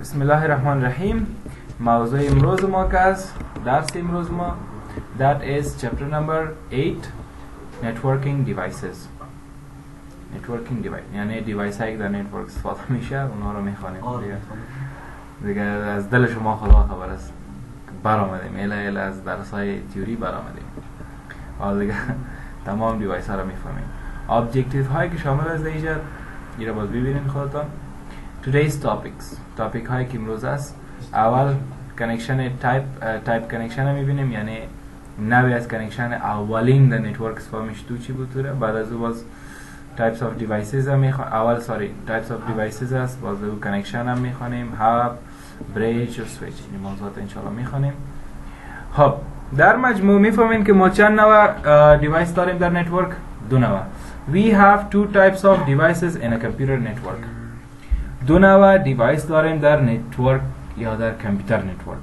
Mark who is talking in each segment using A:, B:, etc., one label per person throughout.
A: بسم الله الرحمن الرحیم. موضوع امروز ما که است، درس امروز ما that is chapter number 8 networking devices. networking device یعنی دیوایس هایی که در نتورک استفاده میشه اونها رو میخوانیم دیگه از دل شما خدا خبر است برآمدیم اله از درس های تیوری برآمدیم حالا دیگه تمام دیوایس ها رو میفهمیم. ابجکتیو هایی که شامل از اینجا رو باز ببینید خودتان. Today's topic هایی که امروز است، اول کنکشن تایپ کنکشن رو میبینیم، یعنی نوعی از کنکشن اولین در نتورک استفاده میشه چی بود. بعد از او باز types of devices هم میخوانیم. اول types of devices است، باز او کنکشن هم میخوانیم، هاب، بریج و سوئیچ. این موضوعات انشالله میخوانیم. خب در مجموع میفهمین که ما چند نوع دیوایس داریم در نتورک؟ دو نوع. We have two types of devices in a computer network. دو نوع دیوایس داریم در نتورک یا در کامپیوتر نتورک.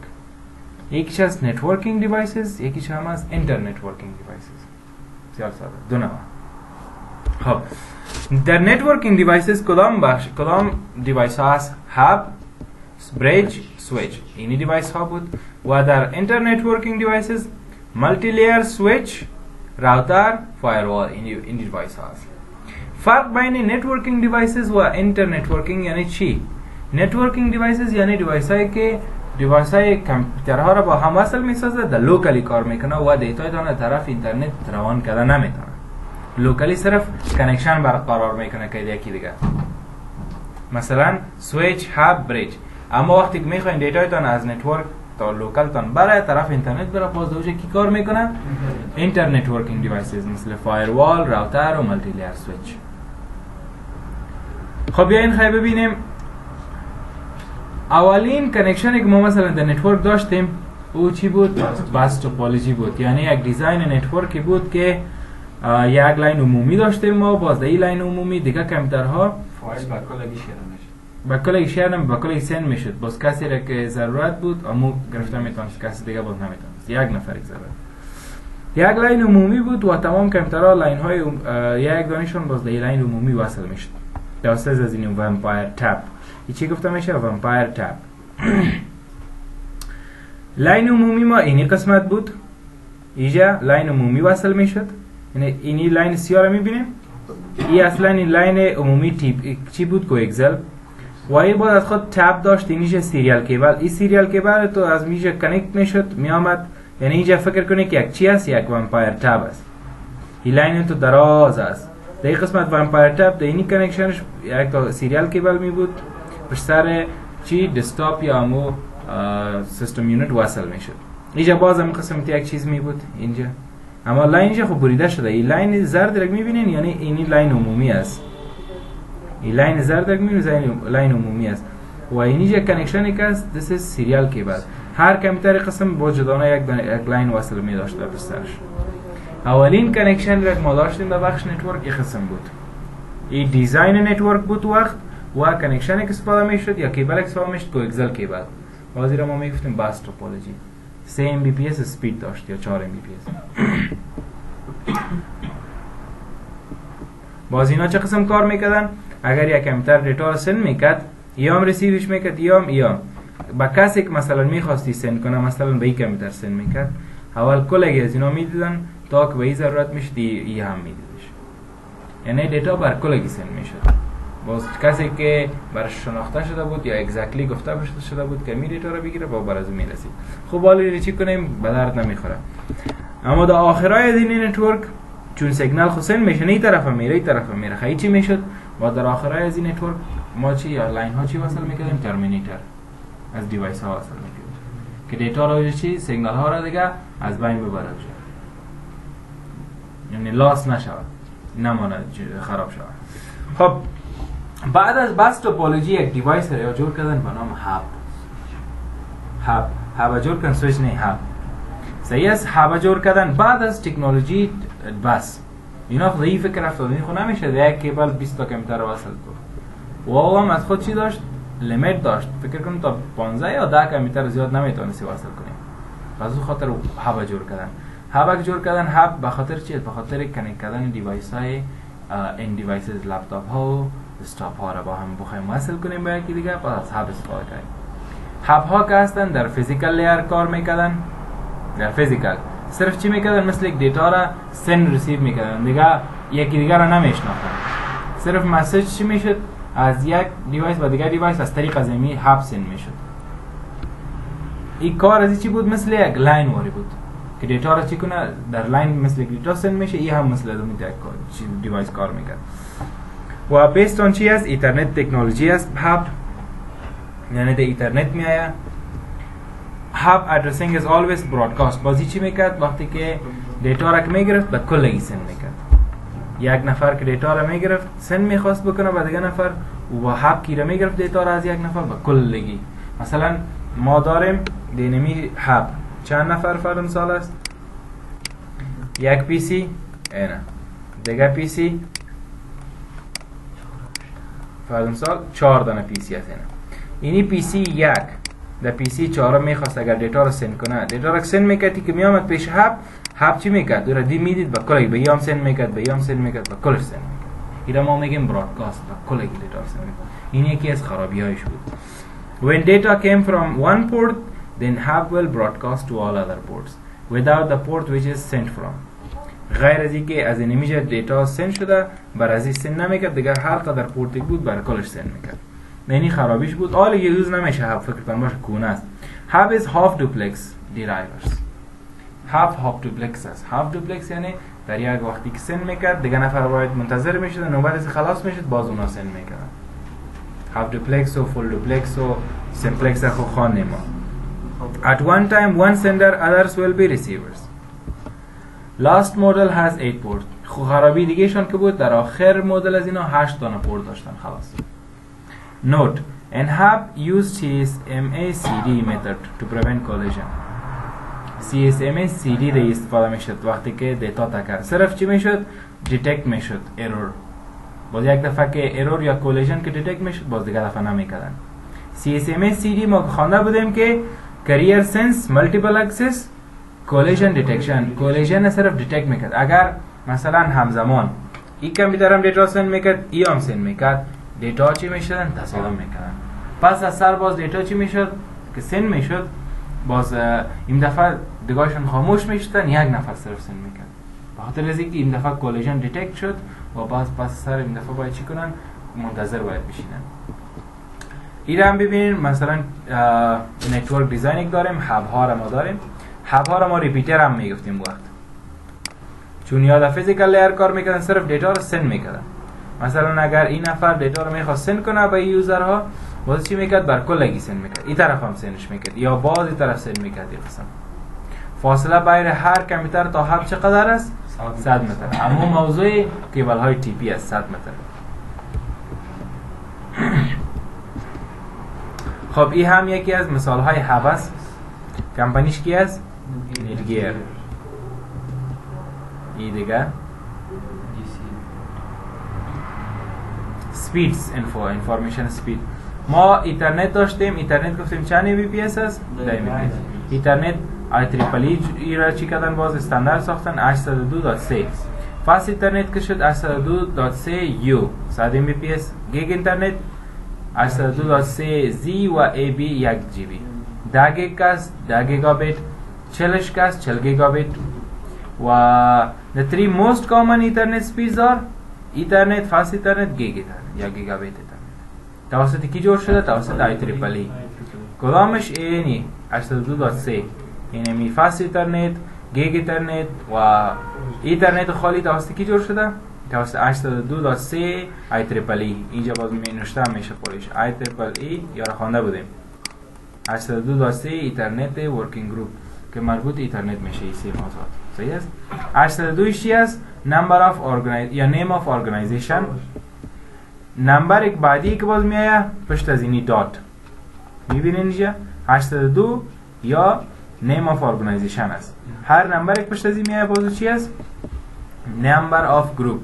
A: یکیش از networking devices، یکیش هم از inter-networking devices. بسیار ساده. دو نوع. خب در networking devices کدام دیوایس ها هست؟ هاب، بریج، سوئیچ. اینی دیوایس ها بود. و در inter-networking devices مالتی لیر سوئیچ، روتر، فایروال. این دیوایس ها هست. فرق بین networking devices و inter-networking یعنی چی؟ networking devices یعنی دیوایس هایی که دیوایس های کامپیوترها را با هم وصل میسازه، در لوکالی کار میکنه و دیتای دانه طرف اینترنت روان کردن نمیتونه. لوکالی صرف کنکشن برقرار میکنه که یکی دیگه. مثلا سوئیچ، هاب، بریج. اما وقتی که میخواین دیتایتون از نتورک تا لوکالتون برای طرف اینترنت بره، باز دوجه کی کار میکنه؟ اینتر نتورکینگ دیوایسز مثل فایروال، راوتر و مالتی لیر سوئیچ. خب بیاین خیلی ببینیم اولین کنکشنی که ما مثلا در نتورک داشتیم او چی بود؟ بس توپولوژی بود. یعنی یک دیزاین نتورکی بود که یک لاین عمومی داشتیم ما، باز در این لاین عمومی دیگه کامپیوترها با کلی سن میشد. باز کسی را که ضرورت بود امو گرفته میتونست، کسی دیگه باز نمیتونست. یک نفر ضرورت. یک لاین عمومی بود و تمام کامپیوترها لاین های یک دانشون باز در این لاین عمومی وصل میشد. توسط از این ومپایر تاب. چی گفته میشه؟ ومپایر تاب. لاین عمومی ما اینی قسمت بود. اینجا لاین عمومی وصل میشد. یعنی اینی لاین سیاه رو میبینیم. این اصلا این لاین عمومی تیپ چی بود؟ کوکسل. و این بعد از خود تاب داشت. اینیش سیریال کیبل. این سیریال کیبل تو از میشه کنکت میشد میامد. یعنی اینجا فکر کنید که یک چی است؟ یک ومپایر تاب است. این لاین تو دراز است. در این قسمت ومپایر تاب در اینی کنکشنش یک تا سیریال کیبل می بود پشت سر چی؟ دسکتاپ یا امو سیستم یونیت وصل میشد. اینجا باز هم قسمت یک چیز می بود اینجا. اما لاینش خب بریده شده. این لاین زرد رو میبینین، یعنی اینی لاین عمومی است. این لاین زرد رو میبینین، لاین عمومی است. و اینجا کنکشنی که است this is سیریال کیبل. هر کامپیوتر قسم با جدانه یک لاین وصل می داشته پشت سرش. اولین کنکشن را ما داشتیم در بخش نتورک این قسم بود. این دیزاین نتورک بود وقت و کنکشنی که استفاده میشد یا کیبل که استفاده میشد کوکسل کیبل. بازی را ما میگفتیم باس توپولوژی. 3 Mbps اسپید داشت یا 4 Mbps. باز اینا چه قسم کار میکردن؟ اگر یک کامپیوتر دیتا سند میکرد یا هم رسیوش میکرد یا با کسی که مثلا میخواستی سند کنه، مثلا به این کامپیوتر سند میکرد، اول کلگی از اینا میدیدن تا که به این ضرورت میشد ای هم میدیدش. یعنی دیتا بر کلگی سند میشد. باز کسی که برش شناخته شده بود یا اگزکتلی گفته شده بود که می دیتا رو بگیره با برازو میرسید. خب حالا چی کنیم؟ به درد نمیخوره. اما در آخرای از این نتورک چون سیگنال خسن میشه این طرف میره این طرف میره، خیلی چی میشد؟ و در آخرای از این نتورک ما چی یا لاین ها چی وصل میکردیم؟ ترمینیتر از دیوایس ها وصل میکردیم که دیتا رو چی سیگنال ها رو دیگه از بین ببره، یعنی لاس نشود، نمانه خراب شود. خب بعد از بس توپولوژی یک دیوایس رو جور کردن به نام هاب جور کردن، سوئیچ نه هاب. صحیح است. هاب جور کردن بعد از تکنولوژی بس. اینا خود این فکر افتادنی خود نمیشه در یک کیبل 20 تا کامپیوتر وصل کنه. و هم از خود چی داشت؟ لیمیت داشت. فکر کنم تا 15 یا 10 کامپیوتر زیاد نمیتونستی وصل کنیم. از اون خاطر هاب جور کردن. هاب جور کردن. هاب به خاطر چی؟ به خاطر کانکت کردن دیوایس های این دیوایسز لپتاپ ها دسکتاپ ها را با هم بخوایم وصل کنیم به یکی دیگه، باز از هاب استفاده کنیم. هاب ها که هستن در فیزیکال لیر کار میکردن. در فیزیکال صرف چی میکردن؟ مثل یک دیتا را سند ریسیو میکردن، دیگه یکی دیگه را نمیشناختن. صرف مسیج چی میشد؟ از یک دیوایس به دیگر دیوایس از طریق از امی هاب سند میشد. این کار از چی بود؟ مثل یک لاین واری بود که دیتا را چی کنه در لاین مثل یک دیتا سند میشه. این هم مثل از اون دیوایس کار میکرد. و بیست آن چی است؟ ایترنت تکنولوژی است. هاب یعنی در ایترنت میآید. هاب ادرسینگ از always broadcast. بازی چی میکرد؟ وقتی که دیتا را که میگرفت به کلگی سند میکرد. یک نفر که دیتا را میگرفت سند میخواست بکنه به دیگه نفر، و با هاب کی را میگرفت دیتا را از یک نفر به کلگی. مثلا ما داریم دینمی هاب چند نفر فرض مثال است؟ یک پی سی اینا، دیگه پی سی فرض مثال 4 دانه پی سی است. اینی پی سی یک در پی سی 4 میخواست اگر دیتا را سند کنه، دیتا را سند میکردی که میامد پیش هاب چی میکرد؟ دو را دی میدید به کلگی، به یام سند میکرد، به یام سند میکرد، به کلش سند میکرد. اینا ما میگیم برادکاست، به کلگی دیتا سند میکرد. این یکی از خرابی هایش بود. When data came from one port, then hub will broadcast to all other ports without the port which is sent from. غیر از اینکه از این میشه دیتا سند شده بر از این سند نمیکرد، دیگر هر قدر پورتی بود بر کلش سند میکرد. یعنی خرابیش بود. حالا یوز نمیشه هاب، فکر کنم باشه کونه است. هاب is half duplex derivers. half duplex است. half duplex یعنی در یک وقتی که سند میکرد دیگه نفر باید منتظر میشد، نوبت از خلاص میشد باز اونا سند میکردن. half duplex و full duplex و simplex خو خوانیم ما. At one time one sender, others will be receivers. Last model has 8 ports. خرابی دیگه شان که بود در آخر مدل از اینا 8 دانه پورت داشتن خلاص. Note: NHAB used CSMA-CD method to prevent collision. CSMA-CD را استفاده میشد وقتی که دیتا تکرار. صرف چی میشد؟ دیتکت میشد ایرور. باز یک دفعه که ایرور یا کولیژن که دیتکت میشد باز دیگه دفعه نمیکردن. CSMA-CD ما خوانده بودیم که Carrier Sense Multiple Access Collision Detection. کولیژن صرف دیتکت میکرد. اگر مثلا همزمان این کامپیوتر هم دیتا سند میکرد، ای هم سند میکرد، دیتا چی میشدن؟ تصادم میکردن. پس از سر باز دیتا چی میشد؟ که سند میشد، باز این دفعه دیگهشون خاموش میشدن، یک نفر صرف سند میکرد. به خاطر از اینکه این دفعه کولیژن دیتکت شد و باز پس سر این دفعه باید چی کنن؟ منتظر باید بشینن. این هم ببینین مثلا نتورک دیزاینینگ داریم، هاب ها را ما داریم. هاب ها را ما ریپیتر هم میگفتیم وقت، چون یاد فیزیکال لیر کار میکردن صرف دیتا رو سند میکردن. مثلا اگر این نفر دیتا رو میخواست سند کنه به یوزرها، باز چی میکرد؟ بر کلگی سند میکرد، این طرف هم سندش میکرد یا باز این طرف سند میکرد. این قسم فاصله بین هر کامپیوتر تا هاب چقدر است؟ 100 متر. اما موضوع کیبل های تی پی است 100 متر. خب این هم یکی از مثال های هاب است. کمپانیش کی است؟ نیتگیر. این دیگه سپیدز انفورمیشن سپید. ما اینترنت داشتیم. اینترنت گفتیم چند بی پی اس است؟ 10 بی پی اس. اینترنت آی تریپل ای را چی کردن؟ باز استاندارد ساختن 802.3. فاست اینترنت که شد 802.3 یو 100 بی پی اس. گیگ اینترنت 802.3 زی و ای بی 1 جی بی. 10 گیگ است 10 گیگابیت. 40 است 40 گیگابیت. و the three most common Ethernet speeds are Ethernet, fast Ethernet, gig Ethernet یا گیگابیت Ethernet. توسط کی جور شده؟ توسط آی تریپل ای. کدامش؟ اینی 802.3. اینمی فاست Ethernet، گیگ اینترنت و اینترنت خالی توسط کی جور شده؟ توسط 802.3 آی تریپل ای. اینجا باز می نوشته میشه پولیش آی تریپل ای یا را خوانده بودیم 802.3 اینترنت ورکینگ گروپ که مربوط اینترنت میشه. این سه موضوعات صحیح است. 802 چی است؟ نمبر اف یا نیم اف ارگانایزیشن. نمبر یک بعدی که باز میایه پشت از اینی دات میبینین اینجا 802 یا نیم اف ارگانایزیشن است. هر نمبر یک پشت از این میایه باز چی است؟ نمبر اف گروپ.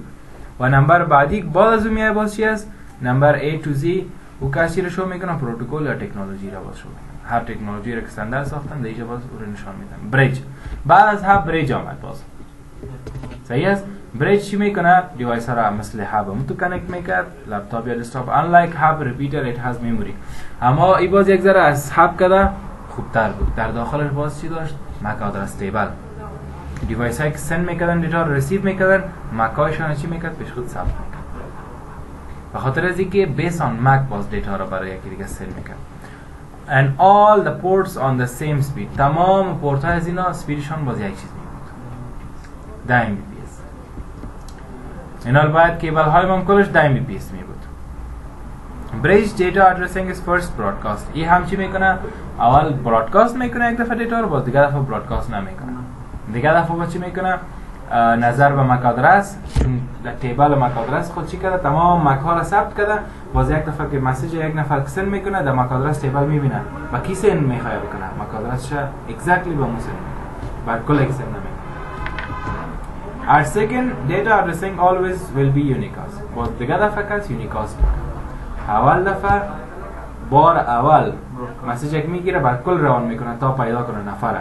A: و نمبر بعدی که باز از اون میایه باز چی است؟ نمبر A to Z. و کسی رو شو میکنن پروتکل یا تکنولوژی را باز شو میکنن. هر تکنولوژی را که استاندارد ساختن دیگه باز رو نشان میدن. بریج. بعد از هر بریج آمد باز صحیح است. بریج چی میکنه؟ دیوایس ها را مثل هب هم تو کانکت میکرد، لپتاپ یا دسکتاپ. unlike hub repeater it has memory. اما این باز یک ذره از هب کده خوبتر بود. در داخلش باز چی داشت؟ مک آدرس تیبل. دیوایس هایی که سند میکردن دیتا رو رسیو میکردن، مک هایشان چی میکرد؟ پیش خود ثبت میکرد. به خاطر از اینکه بیس آن مک باز دیتا رو برای یکی دیگه سند میکرد. and all the ports on the same speed. تمام پورت ها از اینا سپیدشان باز یک چیز میبود، 10 Mbps. این حال باید کیبل های هم کلش 10 Mbps میبود. bridge data addressing is first broadcast. این هم چی میکنه؟ اول برادکاست میکنه یک دفعه دیتا رو، باز دیگه دفعه برادکاست نمیکنه. دیگه دفعه با چی میکنه؟ نظر به مک آدرس، چون تیبل مک آدرس خود چی کرده؟ تمام مک ها را ثبت کرده. باز یک دفعه که مسیج یک نفر سند میکنه در مک آدرس تیبل میبینه و کی سند میخواد بکنه، مک آدرسش اگزکتلی به اون سند میکنه، بعد کل یک سند نمیکنه. Our second data addressing always will be unicast. باز دیگه دفعه کس unicast میکنه. اول دفعه بار اول مسیج یک میگیره، بعد کل روان میکنه تا پیدا کنه نفره.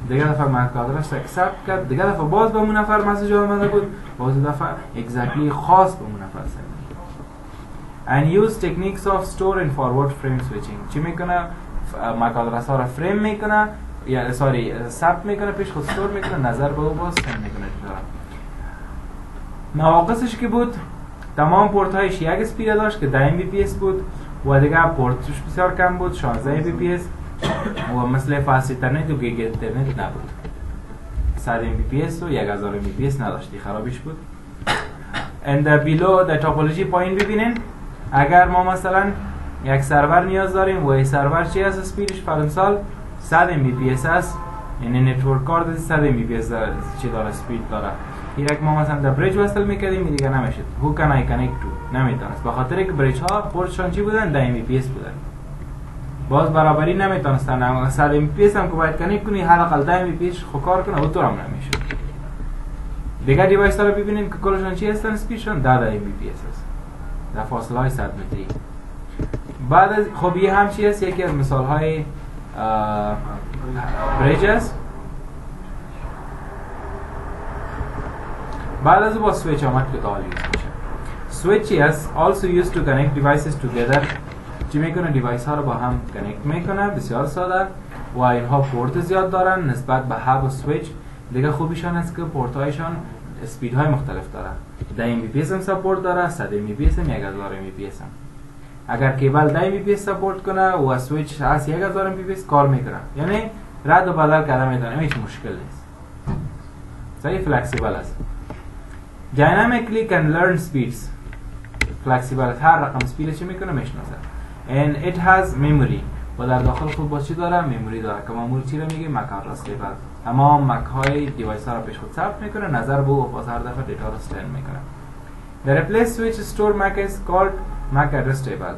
A: دیگه دفعه مک آدرس اکسپت کرد، دیگه دفعه باز به اون نفر مسیج آمده بود، باز دفعه اگزکتلی خاص به اون نفر سند. and use techniques of store and forward frame switching. چی میکنه؟ مک آدرس ها را فریم میکنه، یا ثبت میکنه، پیش خود استور میکنه، نظر به او باز سند میکنه. نواقصش که بود، تمام پورت هایش یک اسپید داشت که 10 Mbps بود و دیگه پورتش بسیار کم بود، 16 Mbps و مثل فاست اینترنت و گیگ اینترنت نبود. 100 Mbps و 1000 Mbps نداشتی، خرابش بود. and below the topology پایین ببینین، اگر ما مثلا یک سرور نیاز داریم و این سرور چی هست اسپیدش فرانسال 100 Mbps است، یعنی نتورک کارت 100 Mbps چی داره اسپید داره، یک ما مثلا در بریج وصل میکردیم دیگه نمیشد. who can I connect to نمیتونست، به خاطر که بریج ها پورتشان چی بودن؟ 10 Mbps بودن. باز برابری نمیتونستن. 100 Mbps هم که باید کانکت کنی حداقل 10 Mbps خو کار کنه، اونطور هم نمیشد. دیگه دیوایس ها رو ببینیم که کلشون چی هستن؟ اسپیدشون 10 Mbps است در فاصله های 100 متری. بعد از خب یه هم چی هست؟ یکی از مثال های بریج است. بعد از با سوئیچ آمد که دال یوز میشه. سوئیچ چی هست؟ also used to connect devices together. چی میکنه؟ دیوایس ها رو با هم کانکت میکنه، بسیار ساده و اینها پورت زیاد دارن نسبت به هب و سوئیچ. دیگه خوبیشان است که پورت هایشان اسپید های مختلف داره. 10 Mbps هم سپورت داره، 100 Mbps هم 1000 Mbps هم. اگر کیبل 10 Mbps سپورت کنه و سوئیچ از 1000 Mbps کار میکنه، یعنی رد و بدل کردن میتونه، هیچ مشکل نیست. صحیح فلکسیبل است. dynamically can learn speeds. فلکسیبل هر رقم اسپید چی میکنه میشناسه. and it has memory. و در داخل خود با چی داره؟ مموری داره که معمول چی رو میگه؟ مک آدرس تیبل. تمام مک های دیوایس ها رو پیش خود ثبت میکنه، نظر به او باز هر دفعه دیتا رو سند میکنه. The replace switch store MAC is called MAC address table.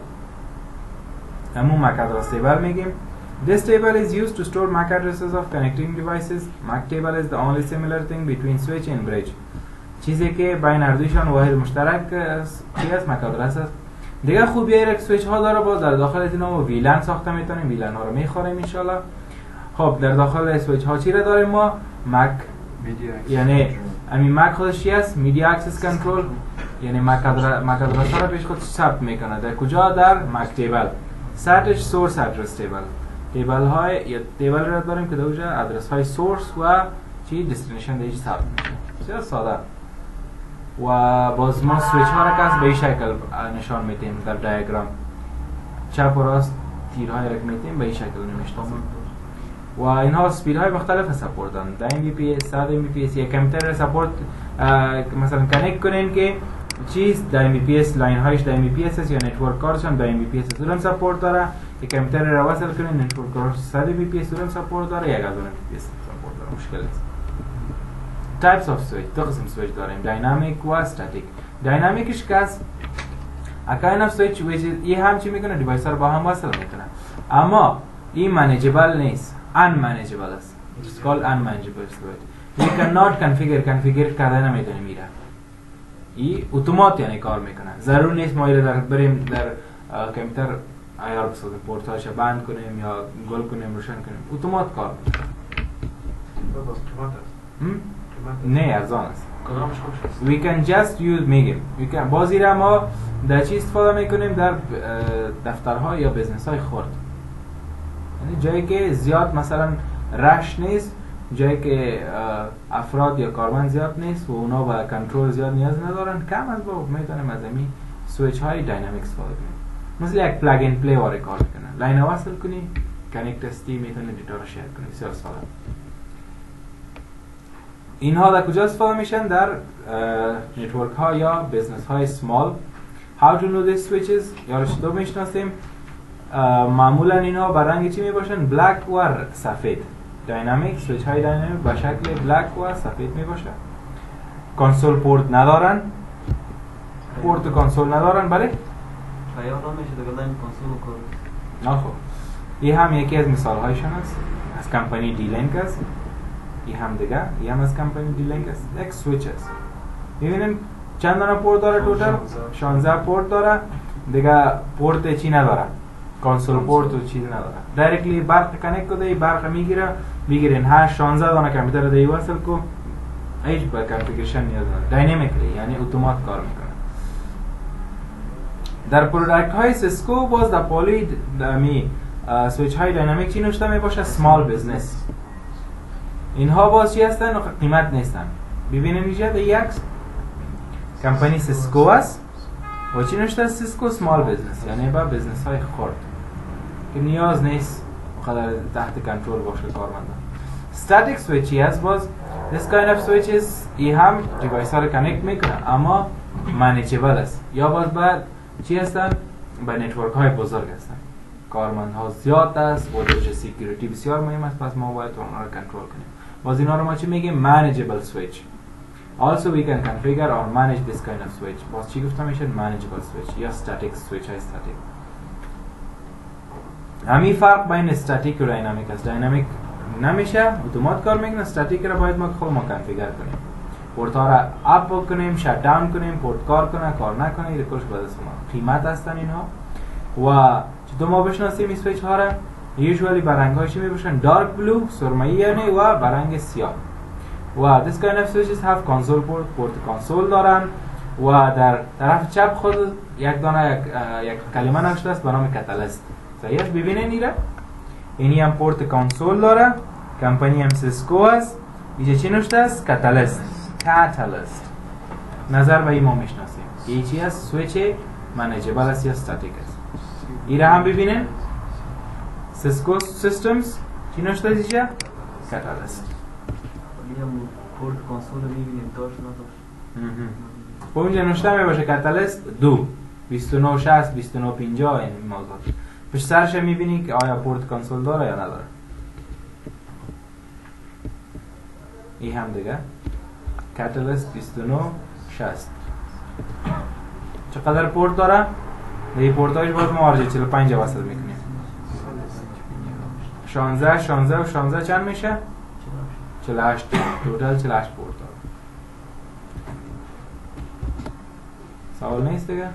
A: همون MAC address table میگیم. This table is used to store MAC addresses of connecting devices. MAC table is the only similar thing between switch and bridge. چیزی که بین هر دویشان واحد مشترک چی است؟ MAC address است. دیگه خوبی ایرک سوئیچ ها داره، باز در داخل از اینا ما ویلن ساخته میتونیم، ویلن ها رو میخوریم انشالله. خب در داخل سوئیچ ها چی رو داریم ما؟ مک، یعنی همین مک خودش چی است؟ میدیا اکسس کنترل، یعنی مک آدرس ها رو پیش خود ثبت میکنه. در کجا؟ در مک تیبل. سرچ سورس ادرس تیبل. تیبل های یا تیبل رو داریم که در اونجا ادرس های سورس و چی دستینیشن دیش ثبت میکنه. بسیار ساده. و باز ما سوئیچ ها را که به این شکل نشان میدیم در دیاگرام، چپ و راست تیرهای را که میدیم به این شکل نمیشناسیم و اینها سپید های مختلف سپورت دارن. 10 Mbps، 100 Mbps. یک کامپیوتر سپورت مثلا کانکت کنین که چیز 10 Mbps لاین هایش 10 Mbps است یا نتورک کارتشان 10 Mbps است، اونم سپورت داره. یک کامپیوتر را وصل کنین نتورک کارت 100 Mbps اونم سپورت داره، 1000 Mbps سپورت داره. مشکل نیست. types of switch، دو قسم سوئیچ داریم، داینامیک و استاتیک. داینامیکش که است a kind of switch which این هم چی میکنه؟ دیوایس ها رو با هم وصل میکنه، اما این manageable نیست، unmanageable است. it's called unmanageable switch. you cannot configure کردن نمیتونی میره. این اتومات یعنی کار میکنه، ضرور نیست ما ایره بریم در کامپیوتر ایار بسازیم، پورتاش بند کنیم یا گل کنیم روشن کنیم، اتومات کار میکنه. نه ارزان است.
B: کدامش خوش است؟
A: we can just use میگیم بازی را ما در چی استفاده میکنیم؟ در دفترها یا بزنس های خرد، یعنی جایی که زیاد مثلا رش نیست، جایی که افراد یا کارمند زیاد نیست و اونا با کنترل زیاد نیاز ندارن، کم از با میتونیم از این سوئیچ های داینامیک استفاده کنیم. مثل یک پلاگ اند پلی واره کار کنه، لاین وصل کنی، کانکت استی میتونی دیتا رو شیر کنی. بسیار ساده. اینها در کجا استفاده میشن؟ در نتورک ها یا بزنس های سمال. How to know these switches؟ یا رو چطور میشناسیم؟ معمولا اینها بر رنگ چی میباشن؟ بلک و سفید. داینامیک سوئیچ های داینامیک با شکل بلک و سفید میباشه. کنسول پورت ندارن. پورت کنسول ندارن. بله؟
B: آیا نمیشه دیگه لاین کنسول کار؟
A: نه خب. این هم یکی از مثال هایشون است. از کمپانی دی لینک است. این هم دیگه. این هم از کمپانی دی لینک است. یک سوئیچ است. ببینیم چند دانه پورت داره توتال؟ 16 پورت داره. دیگه پورت چی نداره؟ کنسول پورت و چیز نداره. دایرکتلی برق کانکت کرده، برق میگیره، میگیرین 8 16 دانه کامپیوتر دی وصل کو. هیچ با کانفیگریشن نیاز نداره. داینامیکلی یعنی اتومات کار میکنه. در پروداکت های سیسکو باز در پالی می سوئیچ های داینامیک چی نوشته می باشه؟ سمال بزنس. اینها باز چی هستن؟ قیمت نیستن. ببینید اینجا یک کمپانی سیسکو است و چی نوشته؟ سیسکو سمال بزنس، یعنی با بزنس های خرد که نیاز نیست بخاطر تحت کنترل باشه کارمندان. static switch هست باز. this kind of switches ای هم دیوایس ها رو کانکت میکنن اما مانیجبل است، یا باز بعد چی هستن؟ با نتورک های بزرگ هستن، کارمند ها زیاد است و درجه سکیوریتی بسیار مهم است، پس ما باید اونها رو کنترل کنیم. باز اینا رو ما چی میگیم؟ manageable switch. Also we can configure or manage this kind of switch. باز چی گفتم میشه؟ manageable switch یا static switch های static. همین فرق بین استاتیک و داینامیک است. داینامیک نمیشه اتومات کار میکنه، استاتیک را باید ما خود ما کنفیگر کنیم، پورت ها را اپ کنیم، شات داون کنیم، پورت کار کنه کار نکنه، این کارش باید از ما قیمت هستن اینها. و چطور ما بشناسیم این سوئیچ ها را؟ یوزوالی برنگ های چی میباشن؟ دارک بلو سرمه‌ای یعنی و برنگ سیاه. و this kind of switches have console پورت کنسول دارن و در طرف چپ خود یک دانه یک کلمه نوشته است به نام کاتالیست. صحیح است؟ ببینید اینجا اینی هم پورت کنسول داره، کمپانی هم سیسکو است. اینجا چی نوشته است؟ کاتالیست. نظر به این ما میشناسیم این چی است؟ سوئیچ منیجبل است یا استاتیک است. این را هم ببینید سیسکو سیستمز چی نوشته است اینجا؟ کاتالیست.
B: ولی پورت کنسول رو میبینیم داشت نداشت.
A: خب اینجا نوشته می باشه کاتالیست 2 2960 2950 این موضوع. پشت سرش میبینی که آیا پورت کنسول داره یا نداره. این هم دیگه کاتالیست 2960 چقدر پورت داره؟ این پورت هایش باید ما RJ 45 وصل میکنیم. 16 16 و 16 چند میشه؟ 48. توتال 48 پورت داره. سوال نیست دیگه؟